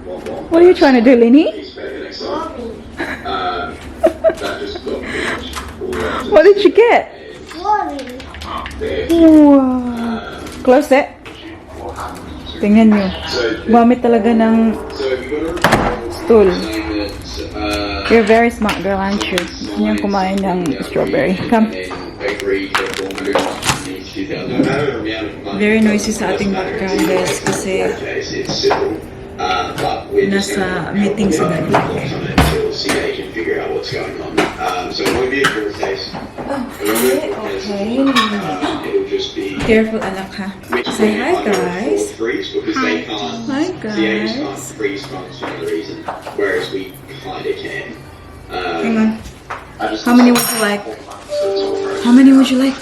What are you trying to do, Lenny? What did you get? Wow. Close it. Tingnan nyo. Gumamit talaga ng stool. You're very smart girl, aren't you? Gusto nyo kumain ng strawberry. Come. Very noisy sa ating background, guys, kasi nasa meeting sa gabi. Okay. Careful, anak, ha? Say hi, guys. Hi, guys. Hang on. How many would you like? How many would you like?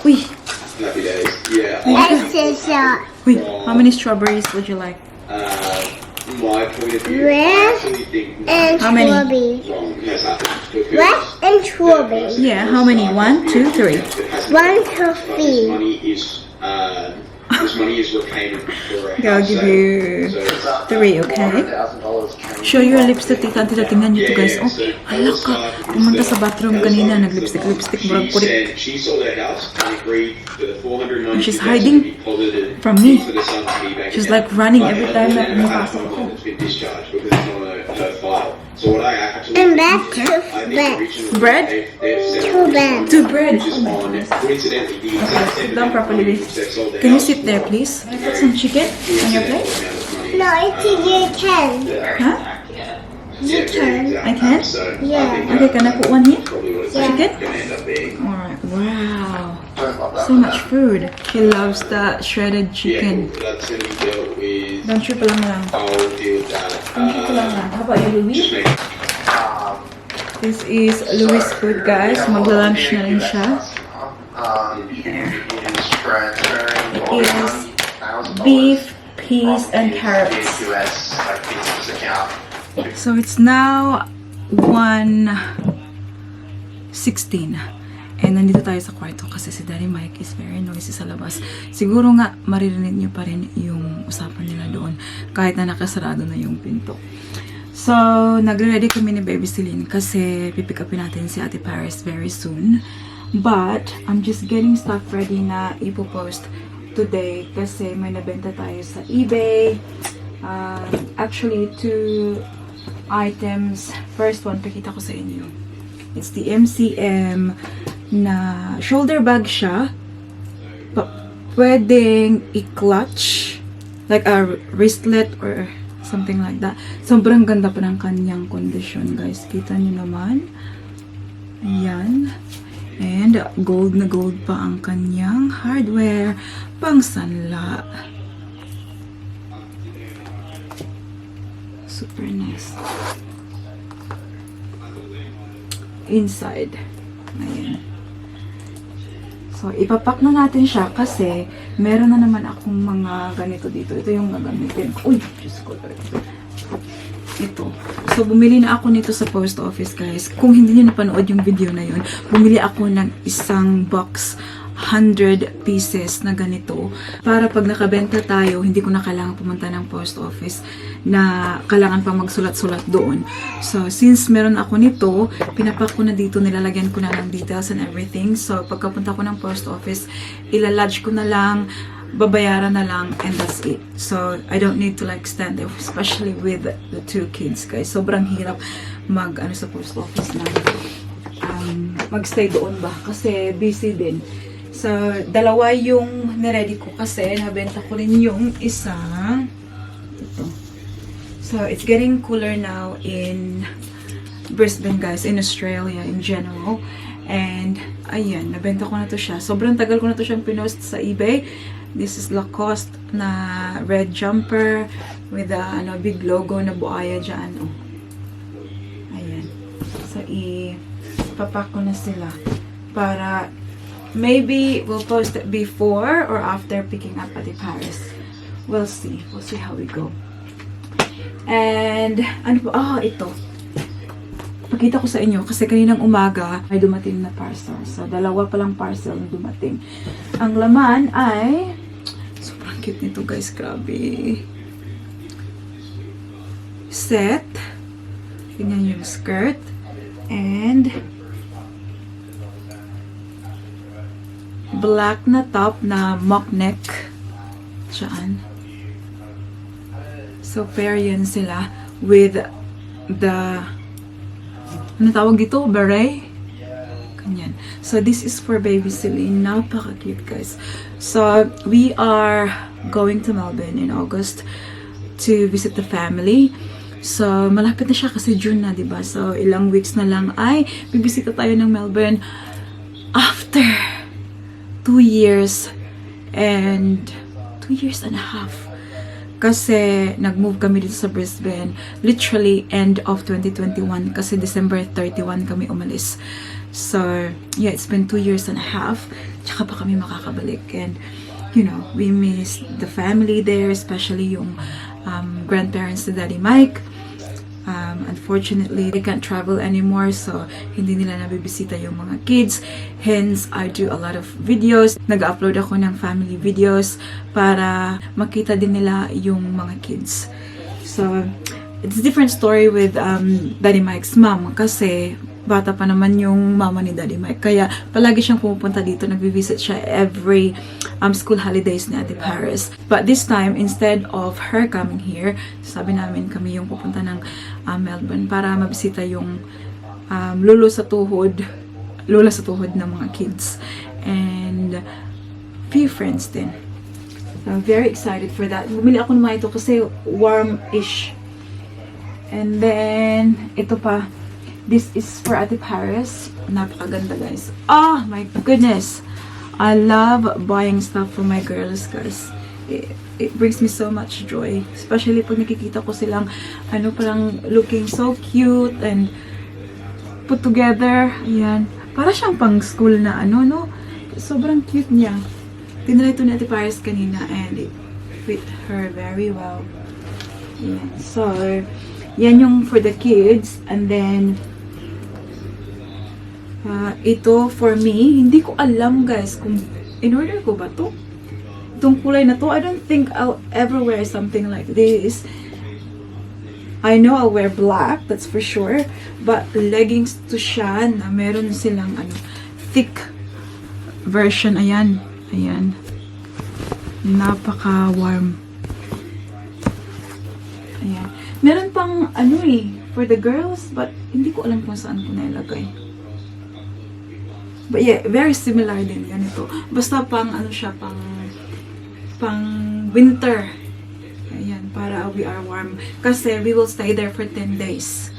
Wait. Wait, how many strawberries would you like? Red and How many? strawberry. Red and strawberry. Yeah, how many? 1, 2, 3. 1, 2, 3. Okay, I'll give you 3, okay? Show your lipstick, tita. Tita, tingnan nyo to, guys. Oh, hala ka. Pumunta sa bathroom kanina, nag-lipstick, murag kulit. She's hiding from me. She's like running every time na pumapasok ako. And that's two bread. Bread? Two bread. 2 bread. Oh my goodness. Okay, sit down properly. Can you sit there, please? Can I put some chicken on your plate? No, it's you can. Huh? You can. I can? Yeah. Okay, can I put one here? Yeah. Chicken? Alright, wow. So much food. He loves the shredded chicken. Don't you lang lang. Don't you lang lang. How about you, Louis? This is Louis' food, guys. Magla-lunch na rin siya. There. It is beef, peas, and carrots. So it's now 1:16. And nandito tayo sa kwarto kasi si Daddy Mike is very noisy sa labas. Siguro nga maririnig nyo pa rin yung usapan nila doon kahit na nakasarado na yung pinto. So, nagre-ready kami ni Baby Celine kasi pipick upin natin si Ate Paris very soon. But, I'm just getting stuff ready na ipopost today kasi may nabenta tayo sa eBay. Actually, 2 items. First one, pakita ko sa inyo. It's the MCM na shoulder bag siya. Pwedeng i-clutch. Like a wristlet or something like that. Sobrang ganda pa ng kanyang kondisyon, guys. Kita nyo naman. Ayan. And gold na gold pa ang kanyang hardware. Pang sanla. Super nice. Inside. Ayan. So, ipapak na natin siya kasi meron na naman akong mga ganito dito. Ito yung gagamitin. Uy! Diyos ko. Ito. So, bumili na ako nito sa post office, guys. Kung hindi niyo napanood yung video na yun, bumili ako ng isang box 100 pieces na ganito. Para pag nakabenta tayo, hindi ko na kailangan pumunta ng post office na kailangan pang magsulat-sulat doon. So, since meron ako nito, pinapak ko na dito, nilalagyan ko na ng details and everything. So, pagkapunta ko ng post office, ilalodge ko na lang, babayaran na lang, and that's it. So, I don't need to like stand there, especially with the 2 kids, guys. Sobrang hirap mag-ano sa post office na magstay doon ba? Kasi busy din. So, dalawa yung niready ko kasi nabenta ko rin yung isa. Ito. So, it's getting cooler now in Brisbane, guys, in Australia in general. And, ayan, nabenta ko na to siya. Sobrang tagal ko na to siyang pinost sa eBay. This is Lacoste na red jumper with a big logo na buhaya dyan. Oh. Ayan. So, ipapak ko na sila para maybe we'll post it before or after picking up at the Paris. We'll see. We'll see how we go. And, ano po? Ito. Pakita ko sa inyo kasi kaninang umaga may dumating na parcel. So, dalawa palang parcel na dumating. Ang laman ay sobrang cute nito, guys. Grabe. set. Tingnan yung skirt. And black na top na mock neck. Diyan. So, pair yan sila with the ano tawag dito? Beret? Ganyan. So, this is for baby Celine. Napaka-cute, guys. So, we are going to Melbourne in August to visit the family. So, malapit na siya kasi June na, diba? So, ilang weeks na lang ay bibisita tayo ng Melbourne after 2 years and 2 years and a half. Kasi nag-move kami dito sa Brisbane literally end of 2021 kasi December 31 kami umalis. So, yeah, it's been 2 years and a half. Tsaka pa kami makakabalik. And, you know, we missed the family there, especially yung grandparents ni Daddy Mike. Unfortunately, they can't travel anymore, so hindi nila nabibisita yung mga kids. Hence, I do a lot of videos. Nag-upload ako ng family videos para makita din nila yung mga kids. So, it's a different story with Daddy Mike's mom kasi bata pa naman yung mama ni Daddy Mike. Kaya palagi siyang pumupunta dito. Nagvi-visit siya every school holidays ni Ate Paris. But this time, instead of her coming here, sabi namin kami yung pupunta ng Melbourne para mabisita yung lolo sa tuhod ng mga kids. And few friends din. So, I'm very excited for that. Bumili ako naman ito kasi warm-ish. And then, ito pa. This is for Ate Paris. Napakaganda, guys. Oh my goodness. I love buying stuff for my girls, guys. It brings me so much joy. Especially pag nakikita ko silang parang looking so cute and put together. Ayan. Para siyang pang school na no? Sobrang cute niya. Tinry ito ni Ate Paris kanina and it fit her very well. Ayan. So, yan yung for the kids. And then, ito for me, hindi ko alam guys kung in-order ko ba to. Itong kulay na to, I don't think I'll ever wear something like this. I know I'll wear black, that's for sure. But leggings to siya na meron silang thick version. Ayan. Ayan. Napaka-warm. Ayan. Meron pang for the girls, but hindi ko alam kung saan ko nailagay. But yeah, very similar din ganito. Basta pang siya, pang winter. Ayan, para we are warm. Kasi we will stay there for 10 days.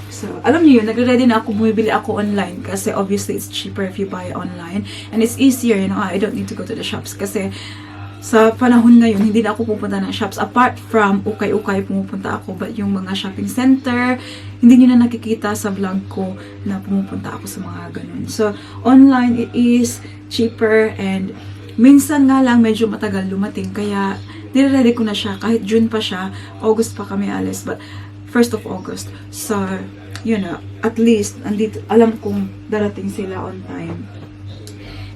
So, alam niyo yun, nagre-ready na ako, bumibili ako online. Kasi obviously, it's cheaper if you buy online. And it's easier, I don't need to go to the shops. Kasi sa panahon ngayon, hindi na ako pupunta ng shops. Apart from ukay-ukay pumupunta ako, but yung mga shopping center, hindi nyo na nakikita sa vlog ko na pumupunta ako sa mga ganun. So, online, it is cheaper and minsan nga lang medyo matagal lumating. Kaya, nire-ready ko na siya. Kahit June pa siya, August pa kami alis, but 1st of August. So, at least, andito, alam kong darating sila on time.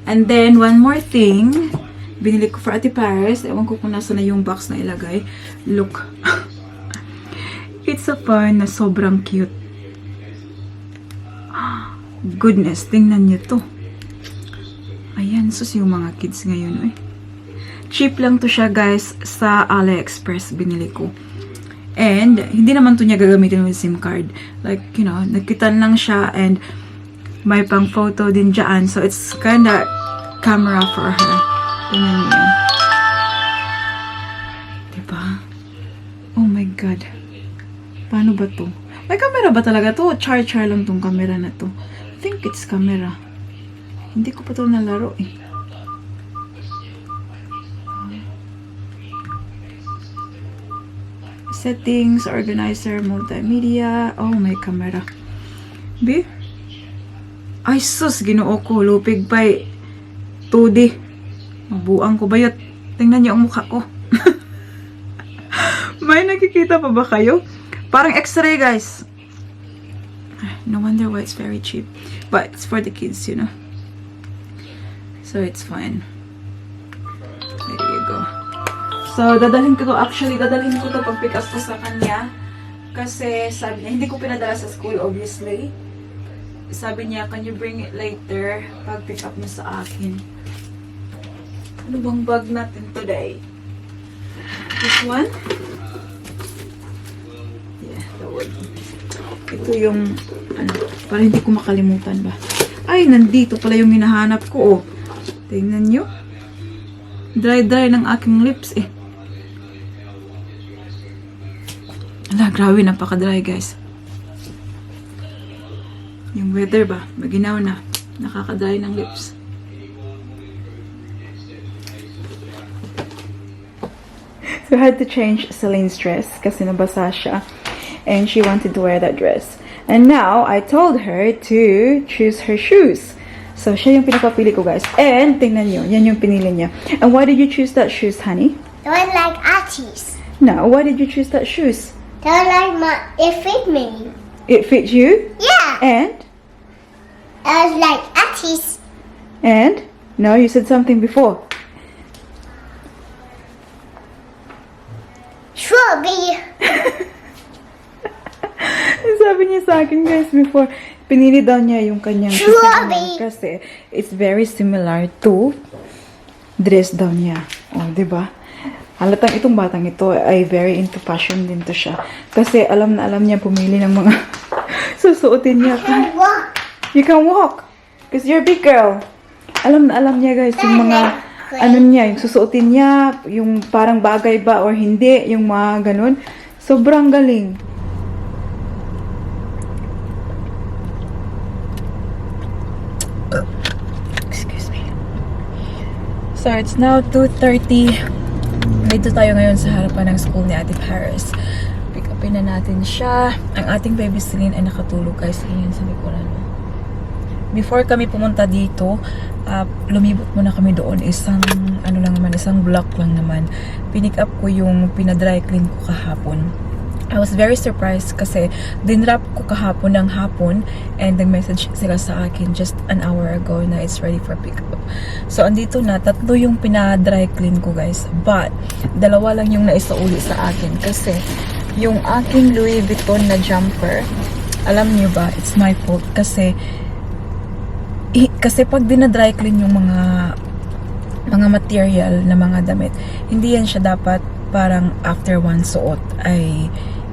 And then, one more thing, binili ko for Ate Paris. Ewan ko kung nasa na yung box na ilagay. Look. It's a phone na sobrang cute. Goodness, tingnan niyo to. Ayan, sus yung mga kids ngayon. Cheap lang to siya, guys. Sa AliExpress binili ko. And, hindi naman to niya gagamitin with SIM card. Like, nagkitan lang siya and may pang photo din dyan. So, it's kinda camera for her. Tingnan niyo yan. Diba? Oh my God. Paano ba to? May camera ba talaga to? Char lang tong camera na to. I think it's camera. Hindi ko pa to nalaro eh. Settings, organizer, multimedia. Oh, may camera. Be? Ay sus, ginoo ko. Lupig pa 2D. Mabuang ko bayot. Tingnan niyo ang mukha ko. May nakikita pa ba kayo? Parang x-ray, guys. No wonder why it's very cheap. But it's for the kids, So it's fine. There you go. So, dadalhin ko to. Actually, dadalhin ko to pag pick up ko sa kanya. Kasi sabi niya, hindi ko pinadala sa school obviously. Sabi niya, can you bring it later? Pag pick up niya sa akin. Ano bang bag natin today? This one? Yeah, that one. Ito yung, ano, para hindi ko makalimutan ba. Ay, nandito pala yung hinahanap ko, oh. Tingnan nyo. Dry-dry ng aking lips, eh. Ala, grabe, napaka-dry, guys. Yung weather ba, maginaw na. Nakaka-dry ng lips. So, I had to change Celine's dress kasi nabasa siya. And she wanted to wear that dress. And now, I told her to choose her shoes. So, siya yung pinapapili ko, guys. And, tingnan nyo, yan yung pinili niya. And why did you choose that shoes, honey? The one like Archie's. No, why did you choose that shoes? The one like it fit me. It fits you? Yeah. And? I was like Archie's. And? No, you said something before. Strawberry. Sabi niya sa akin, guys, before, pinili daw niya yung kanyang Strawberry. kasi it's very similar to dress daw niya. O, diba? Halatang itong batang ito ay very into fashion din to siya. Kasi alam na alam niya pumili ng mga susuotin niya. And what? You can walk. Because you're a big girl. Alam na alam niya, guys, yung mga ano niya, yung susuotin niya, yung parang bagay ba or hindi, yung mga ganun. Sobrang galing. Excuse me. So, it's now 2:30. Dito tayo ngayon sa harapan ng school ni Ate Paris. Pick upin na natin siya. Ang ating baby Celine ay nakatulog, guys. Ayan sa likuran. Before kami pumunta dito, lumibot muna kami doon. Isang block lang naman. Pinick up ko yung pinadry clean ko kahapon. I was very surprised kasi dinrap ko kahapon ng hapon and nag-message sila sa akin just an hour ago na it's ready for pickup. So, andito na. 3 yung pinadry clean ko, guys. But, 2 lang yung naisauli sa akin kasi yung aking Louis Vuitton na jumper, alam niyo ba, it's my fault kasi pag dinadry clean yung mga material na mga damit, hindi yan siya dapat parang after one suot ay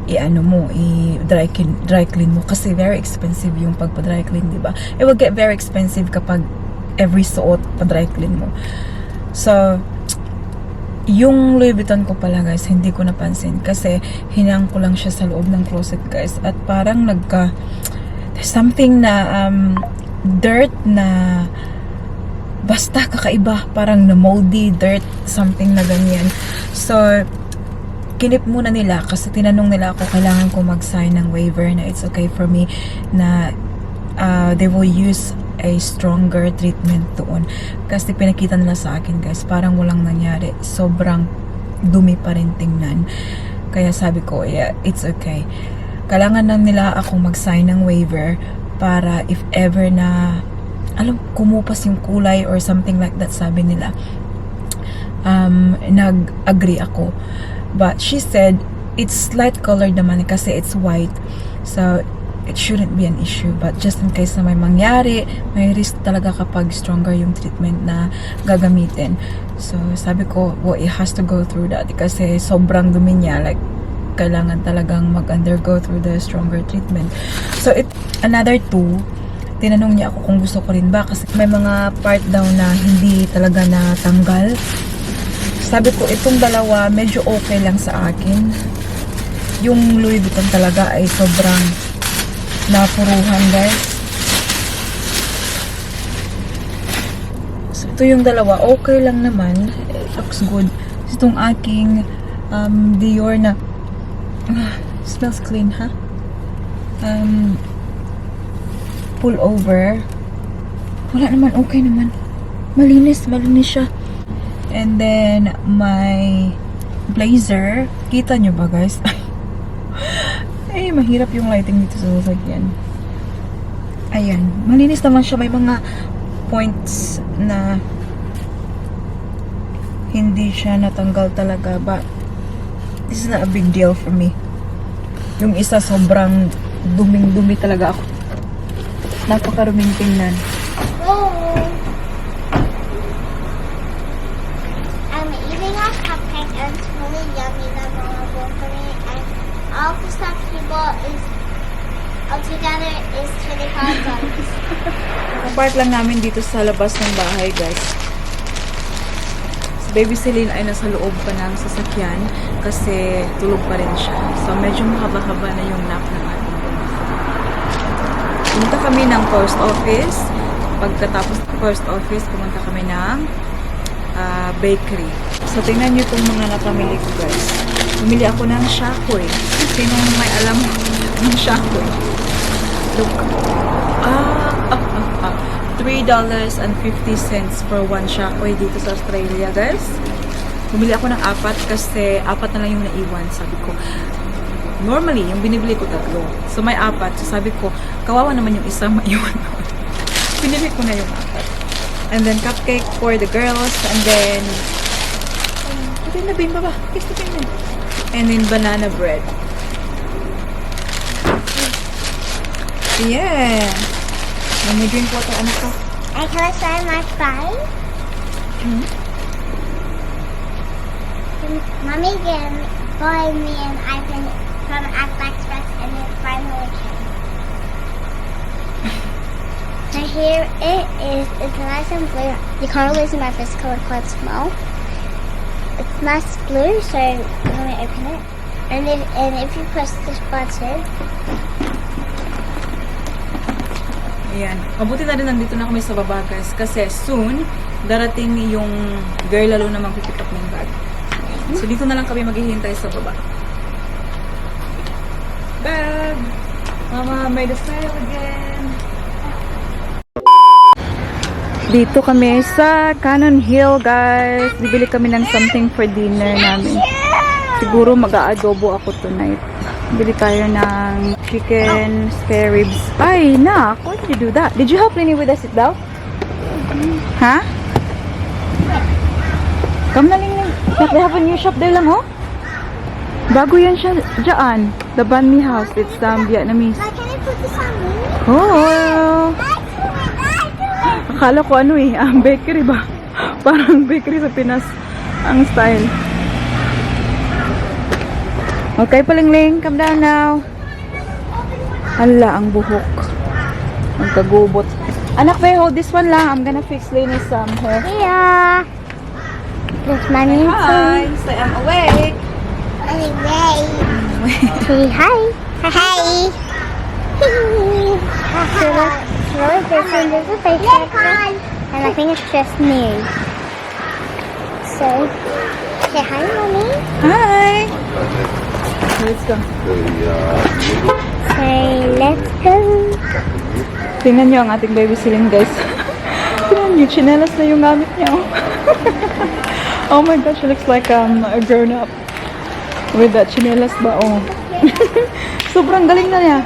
i-dry clean mo kasi very expensive yung pagpa-dry clean, di ba? It will get very expensive kapag every suot pa-dry clean mo. So, yung Louis Vuitton ko pala, guys, hindi ko napansin kasi hinang ko lang siya sa loob ng closet, guys, at parang there's something na dirt na basta kakaiba, parang na moldy dirt, something na ganyan. So, kinip muna nila kasi tinanong nila ako kailangan ko mag-sign ng waiver na it's okay for me na they will use a stronger treatment doon. Kasi pinakita nila sa akin, guys, parang walang nangyari. Sobrang dumi pa rin tingnan. Kaya sabi ko, yeah, it's okay. Kailangan na nila ako mag-sign ng waiver para if ever na kumupas yung kulay or something like that, sabi nila, nag-agree ako. But she said, it's light colored naman kasi it's white. So, it shouldn't be an issue. But just in case na may mangyari, may risk talaga kapag stronger yung treatment na gagamitin. So, sabi ko, well, it has to go through that kasi sobrang dumi niya. Like, kailangan talagang mag-undergo through the stronger treatment. So, another 2, tinanong niya ako kung gusto ko rin ba kasi may mga part daw na hindi talaga natanggal. Sabi ko, itong 2 medyo okay lang sa akin. Yung Louis Vuitton talaga ay sobrang napuruhan, guys. So, ito yung 2, okay lang naman. It looks good. Itong aking Dior na smells clean, ha? Pull over. Wala naman, okay naman. Malinis siya. And then, my blazer. Kita nyo ba, guys? Ay, mahirap yung lighting dito sa sasakyan. Ayan. Malinis naman siya. May mga points na hindi siya natanggal talaga. But, this is not a big deal for me. Yung isa sobrang duming-dumi talaga ako. Napakaruming tingnan. Oh. I'm eating a cupcake and it's really yummy that Mama bought for me. And all the stuff he bought is altogether is $25. Park lang namin dito sa labas ng bahay, guys. Si Baby Celine ay nasa loob pa ng sasakyan kasi tulog pa rin siya. So, medyo mahaba-haba na yung nap ng ating baby. Pumunta kami ng post office. Pagkatapos ng post office, pumunta kami ng bakery. So, tingnan nyo itong mga napamili ko, guys. Bumili ako ng shakoy. Sinong may alam ng shakoy? Look. $3.50 for one shakoy dito sa Australia, guys. Bumili ako ng 4 kasi 4 na lang yung naiwan, sabi ko. Normally, yung binibili ko 3. So, may 4. So, sabi ko, kawawa naman yung isang maiwan doon. Binili ko na yung 4. And then, cupcake for the girls. And then, baba. And then, banana bread. Yeah. May drink water, anak ko. And can I try my fries? Mommy bought me an iPhone from Apple Express and it finally came. So here it is. It's nice and blue. You can't really see my physical quite small. It's nice blue, so let me open it. And if you press this button, Ayan. Mabuti na rin nandito na kami sa baba, guys. Kasi soon, darating yung girl lalo na magpipick up ng bag. So, dito na lang kami maghihintay sa baba. Bag! Mama made a sale again. Dito kami sa Cannon Hill, guys. Bibili kami ng something for dinner namin. Siguro mag-aadobo ako tonight. Bili tayo ng chicken spare ribs. Ay, nak! Why did you do that? Did you help Lini with the sit down? Ha? Come na, Lini. Nak, they have a new shop there lang, oh. Bago yan siya dyan. The Banh Mi House. It's Vietnamese. can I put this on me? Oh! Akala ko ano eh, bakery ba? Parang bakery sa Pinas ang style. Okay, Palingling, come down now. Hala, ang buhok. Ang kagubot. Anak, may hold this one lang. I'm gonna fix Lainey's hair. Yeah. This money. Hi, say I'm awake. Anyway. Say hi. Hi. Slowly different. This is face texture. And I think it's just me. So, say hi, Mommy. Hi. Let's go. Say, let's go. Tingnan nyo ang ating baby Celine, guys. Tingnan nyo, chinelas na yung gamit niya. Oh my gosh, she looks like a grown-up. With that chinelas ba, oh. Sobrang galing na niya.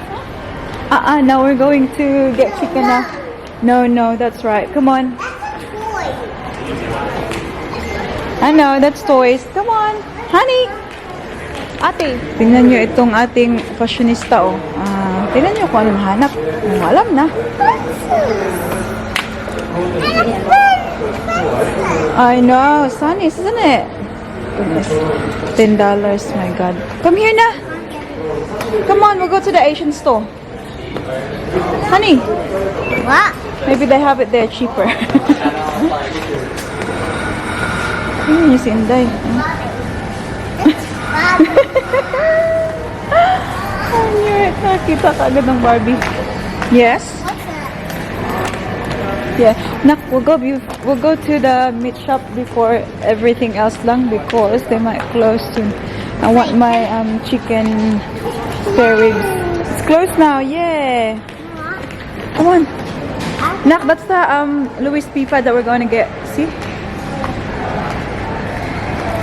Now we're going to get chicken na. No, that's right. Come on. I know, that's toys. Come on. Honey. Ate. Tingnan nyo itong ating fashionista, oh. Tingnan nyo kung anong hanap. Alam na. I know. Sunny, isn't it? Goodness. $10. My God. Come here na. Come on, we'll go to the Asian store. Honey. What? Maybe they have it there cheaper. Tingnan nyo si Inday. Oh, yeah. Nakita ka agad ng Barbie. Yes? What's that? Yeah. Nak, we'll go to the meat shop before everything else lang because they might close soon. I want my chicken spare ribs. It's closed now. Yeah. Come on. Nak, that's the Louis Pipa that we're going to get. See?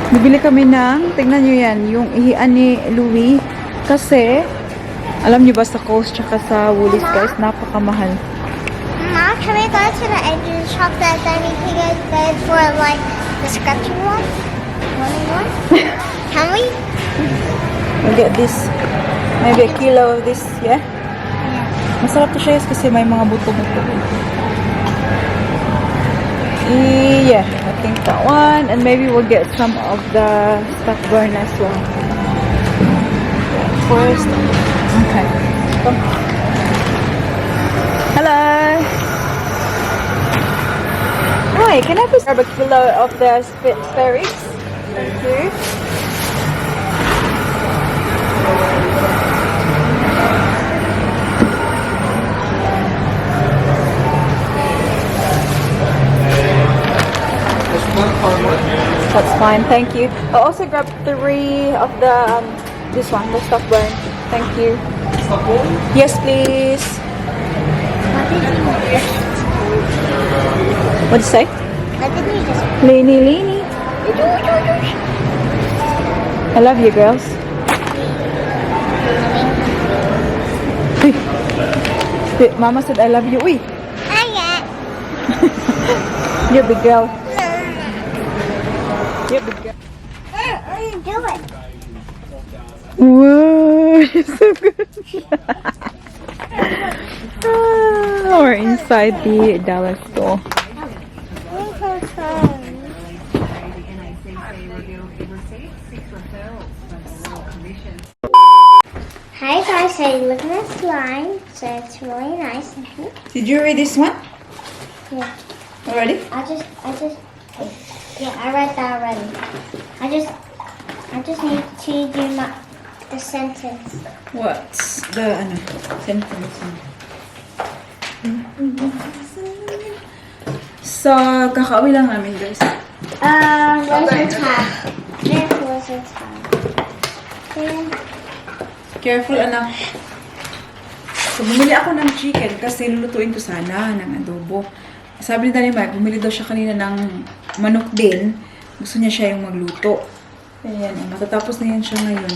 Bibili kami ng, tingnan nyo yan, yung ihian ni Louis. Kasi, alam nyo ba sa Coast tsaka sa Woolies, guys, napakamahal. Mom, can we go to the Asian shop that then we can get there for like the scratching one? Running one? Can we? We'll get this. Maybe a kilo of this, yeah? Masarap to siya kasi may mga buto-buto. Yeah, I think that one. And maybe we'll get some of the stuff burn as well. First. Okay. Come. Hello. Hi, can I please grab a kilo of the spare ribs? Thank you. That's fine, thank you. I'll also grab 3 of the this one, the stuff burn. Thank you. Yes, please. What did you say? What did you just Leany, leany. I love you, girls. Uy. Mama said I love you. Uy, you're a big girl. You're a big girl. What are you doing? Whoa, you're so good. We're inside the dollar store. Hi guys, so you look at this line, so it's really nice. Did you read this one Yeah, already? yeah, I read that already. I just need to do the sentence. What's the sentence? So, kakauwi lang namin, guys. Where's your tab? Where's your tab? There. Careful, anak. So, bumili ako ng chicken kasi lulutuin ko sana ng adobo. Sabi ni Danny Mike, bumili daw siya kanina ng manok din. Gusto niya siya yung magluto. Ayan, matatapos na yan siya ngayon.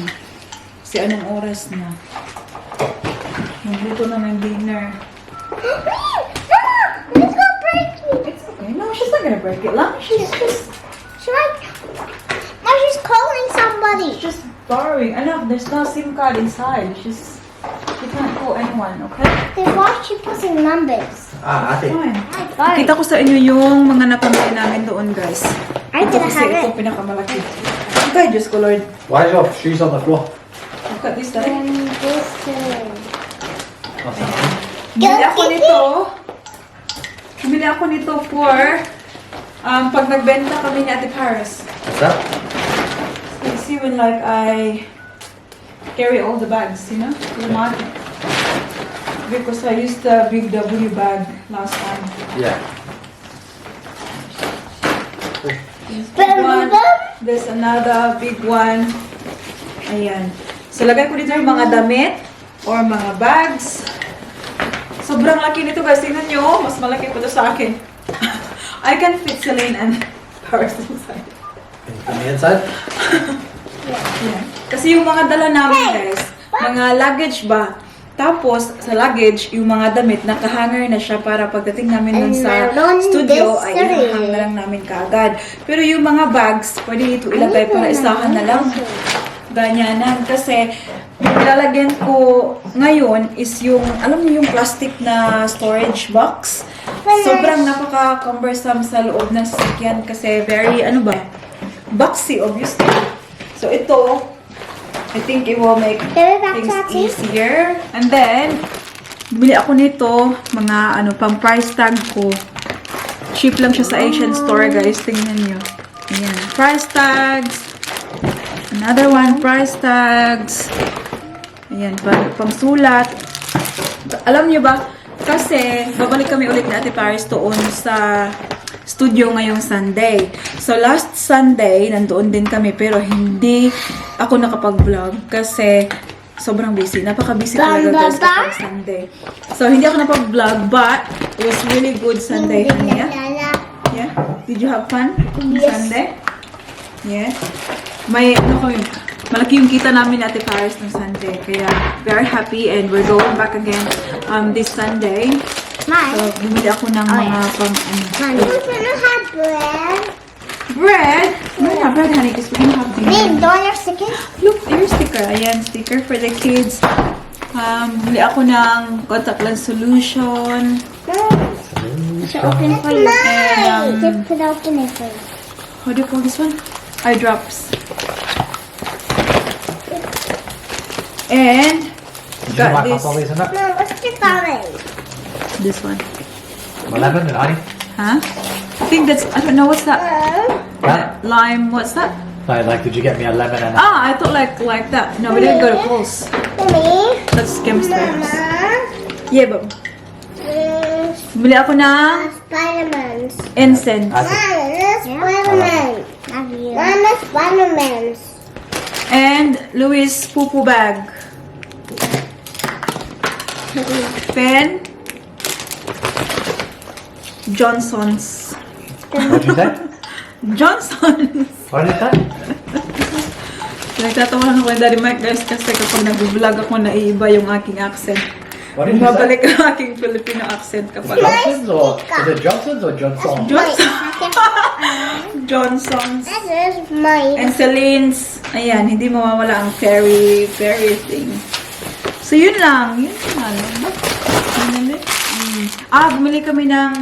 Kasi anong oras na? Magluto na ng dinner. It's gonna break you. It's okay. No, she's not gonna break it. Lang, she's just She's calling somebody. just borrowing. Anak, there's no SIM card inside. She can't call anyone, okay? Then why is she putting numbers? Fine. Fine. Kita ko sa inyo yung mga napamili namin doon, guys. I Ito didn't kasi have ito it. pinakamalaki. Okay, Diyos ko, Lord. Why is your shoes on the floor? Look at this, Daddy. This too. Bumili ako nito. Bumili ako nito for pag nagbenta kami ni Ate Paris. What's that? You see when like I carry all the bags, you know, to the market. Because I used the big W bag last time. Yeah. This big one. There's another big one. Ayan. So, lagay ko dito yung mga damit or mga bags. Sobrang laki nito, guys. Tingnan nyo. Mas malaki pa ito sa akin. I can fit Celine and Paris inside. On the inside? Ayan. Kasi yung mga dala namin, guys, mga luggage ba? Tapos, sa luggage, yung mga damit, nakahanger na siya para pagdating namin dun sa Meron studio, this ay three. ihahang na lang namin kaagad. Pero yung mga bags, pwede ito ilagay para isahan na lang. Ganyanan. Kasi, yung lalagyan ko ngayon is yung, alam niyo yung plastic na storage box. Sobrang napaka-cumbersome sa loob ng sasakyan kasi very, boxy, obviously. So, ito, I think it will make Give it back to things Ate. easier. And then, bumili ako nito, mga pang price tag ko. Cheap lang siya sa Asian store, guys. Tingnan nyo. Ayan. Price tags. Another one, price tags. Ayan, pang sulat. Alam nyo ba, kasi babalik kami ulit ni Ate Paris doon sa studio ngayong Sunday. So, last Sunday, nandoon din kami, pero hindi ako nakapag-vlog kasi sobrang busy. Napaka-busy talaga, guys, kapag Sunday. So, hindi ako napag-vlog, but it was really good Sunday, honey. Yeah? Did you have fun on Sunday? Yeah? May, malaki yung kita namin ni Ate Paris ng Sunday. Kaya, very happy and we're going back again this Sunday. So, bumili ako ng mga pang We're gonna have bread. Bread? No, not bread, honey, because we don't have the... Babe, don't your stickers? Look, your sticker. Ayan, sticker for the kids. Bili ako ng contact lens solution. Should open for you. And, Just put open it for you. how do you call this one? Eye drops. And, got this. all these in it? Mom, what's the comment? This one. Lemon and honey. Huh? I think that's, I don't know, what's that? That? Lime, what's that? Like, did you get me a lemon and Ah, I thought like that. No, we didn't go to Coles. Mommy. That's chemistry. Mama. Yeah, but bili ako ng Spider-Man's. incense. I Spider-Man. Mama, Spider-Man's. And Louis' poo-poo bag. Pen. Johnson's. What did you say? Johnson's. What did you say? Nagtatawa lang ako kay Daddy Mike guys kasi kapag nag-vlog ako naiiba yung aking accent. What did you say? Babalik ang aking Filipino accent kapag Johnson's or is it Johnson's or Johnson? Johnson's. This is mine. And Celine's. Ayan, hindi mawawala ang fairy thing. So, yun lang. Yun lang. Bumili kami ng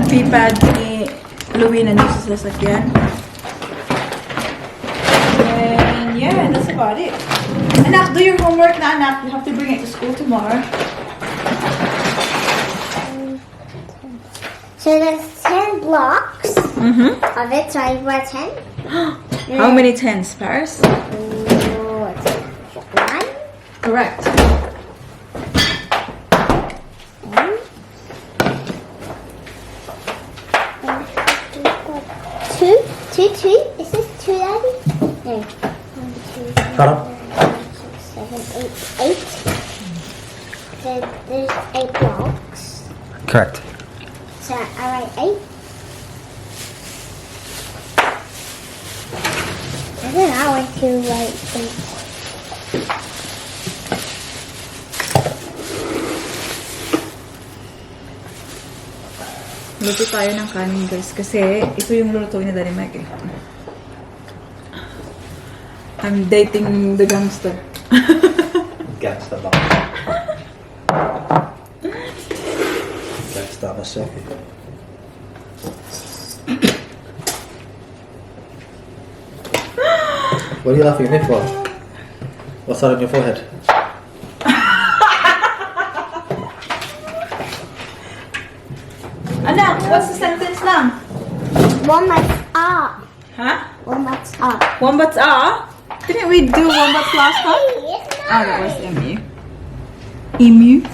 keypad ni Louie na dito sa sasakyan. And yeah, that's about it. Anak, do your homework na, anak. You have to bring it to school tomorrow. So there's 10 blocks of it, so I brought 10. How many tens, Paris? One. Correct. Two. Is this two, Daddy? No. 1, 2, 3, Shut up. 4, 5, 6, 7, 8. 8. Then there's 8 blocks. Correct. So I write 8. And then I want to write 8. Luto tayo ng kanin, guys. Kasi ito yung lulutuin ni Daddy Mike. I'm dating the gangster. Gangster box. Gangster Masaki. What are you laughing at me for? What's that on your forehead? Anak, what's the sentence lang? Wombats are. Huh? Wombats are. Wombats are? Didn't we do wombats last time? Yes, Oh, that was emu. Emu.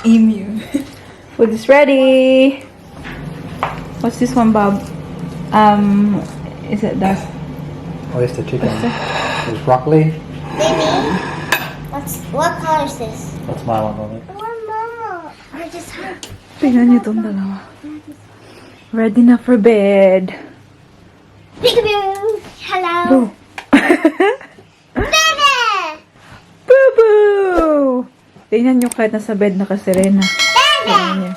Emu. Food is ready. What's this one, Bob? Is it that? Oh, it's the chicken. There's broccoli. Baby, what color is this? That's my one, Mommy. Oh, Mama. I just had. Tingnan niyo itong dalawa. Ready na for bed. Peekaboo. Hello. Boo. Baby. Boo-boo! Tingnan niyo kahit nasa bed na ka Serena. Baby. Tingnan niyo.